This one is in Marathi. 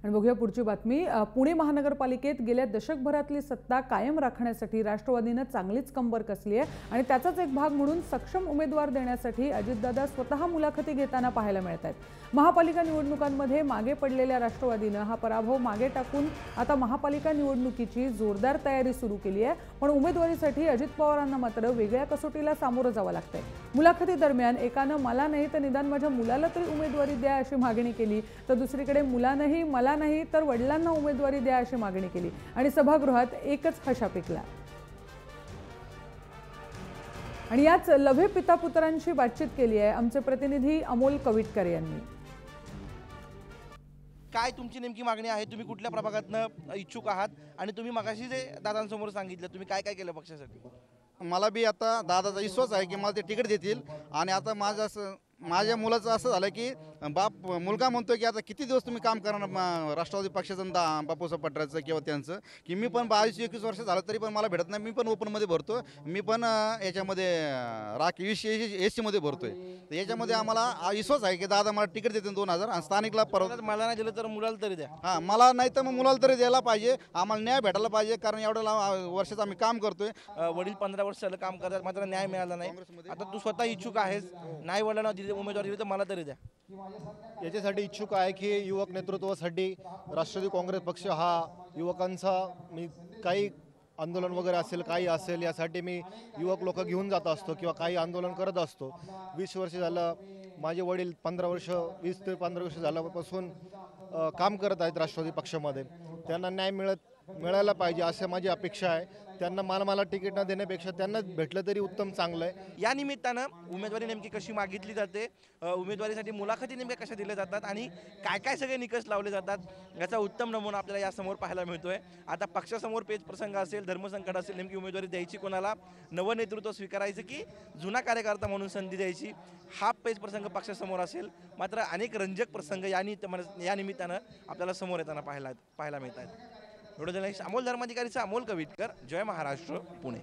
आणि बघूया पुढची बातमी। पुणे महानगरपालिकेत गेल्या दशकभरातली सत्ता कायम राखण्यासाठी राष्ट्रवादीने चांगलीच कंबर कसली आहे आणि त्याचाच एक भाग म्हणून सक्षम उमेदवार देण्यासाठी अजितदादा स्वतः मुलाखती घेताना पाहायला मिळत आहेत। महापालिका निवडणुकांमध्ये मागे पडलेल्या राष्ट्रवादीने हा पराभव मागे टाकून आता महापालिका निवडणुकीची जोरदार तयारी सुरू केली आहे। पण उमेदवारीसाठी अजित पवारांना मात्र वेगळ्या कसोटीला सामोरं जावं लागतंय। मुलाखती दरम्यान एकानं मला नाही तर निदान माझ्या मुलाला तरी उमेदवारी द्या अशी मागणी केली, तर दुसरीकडे मुलानंही मला नाही तर वडिलांना उमेदवारी द्या अशी मागणी केली आणि सभागृहात एकच हशा पिकला। आणि याच लव्हे पिता पुत्रांशी बातचीत केली आहे आमचे प्रतिनिधी अमोल कविटकर यांनी। काय तुमची नेमकी मागणी आहे? तुम्ही कुठल्या प्रभागातनं इच्छुक आहात आणि तुम्ही मगाशी जे दादांसमोर सांगितलं तुम्ही काय काय केलं पक्षासाठी? मला बी आता दादाचा विश्वास आहे की मला ते तिकीट देतील। आणि आता माझ्या मुलाचं असं झालं की मुलगा म्हणतो की आता किती दिवस तुम्ही काम करणार राष्ट्रवादी पक्षाचं बापूसाहेब पटराचं किंवा त्यांचं, की मी पण 22-21 वर्ष झालं तरी पण मला भेटत नाही, मी पण ओपनमध्ये भरतो, मी पण याच्यामध्ये SC मध्ये भरतोय। तर याच्यामध्ये आम्हाला विश्वास आहे की दादा मला तिकीट देतील 2000 आणि स्थानिकला परत मला नाही दिलं तर मुलाला तरी द्या। हां, मला नाही तर मग मुलाला तरी द्यायला पाहिजे, आम्हाला न्याय भेटायला पाहिजे, कारण एवढ्या वर्षाचं आम्ही काम करतोय। वडील 15 वर्ष झालं काम करतात मात्र न्याय मिळाला नाही। आता तू स्वतः इच्छुक आहेस, नाही वडिलांना दिली उमेदवारी दिली तर मला तरी द्या। याच्यासाठी इच्छुक आहे की युवक नेतृत्वासाठी राष्ट्रवादी काँग्रेस पक्ष हा युवकांचा मी काही आंदोलन वगैरे असेल काही असेल यासाठी मी युवक लोक घेऊन जात असतो किंवा काही आंदोलन करत असतो। 20 वर्ष झालं माझे वडील 20 ते 15 वर्ष झाल्यापासून काम करत आहेत राष्ट्रवादी पक्षामध्ये, त्यांना न्याय मिळायला पाहिजे असं माझी अपेक्षा आहे। त्यांना मला तिकीट न देण्यापेक्षा त्यांना भेटलं तरी उत्तम चांगलं आहे। या निमित्तानं उमेदवारी नेमकी कशी मागितली जाते, उमेदवारीसाठी मुलाखती नेमक्या कशा दिल्या जातात आणि काय काय सगळे निकष लावले जातात याचा उत्तम नमुना आपल्याला यासमोर पाहायला मिळतोय। आता पक्षासमोर पेच प्रसंग असेल, धर्मसंकट असेल, नेमकी उमेदवारी द्यायची कोणाला, नवं नेतृत्व स्वीकारायचं की जुना कार्यकर्ता म्हणून संधी द्यायची, हा पेच प्रसंग पक्षासमोर असेल। मात्र अनेक रंजक प्रसंग या निमित्तानं आपल्याला समोर येताना पाहायला मिळतात। एवढं जर्नलिस्ट अमोल धर्माधिकारीचा अमोल कविटकर, जय महाराष्ट्र, पुणे।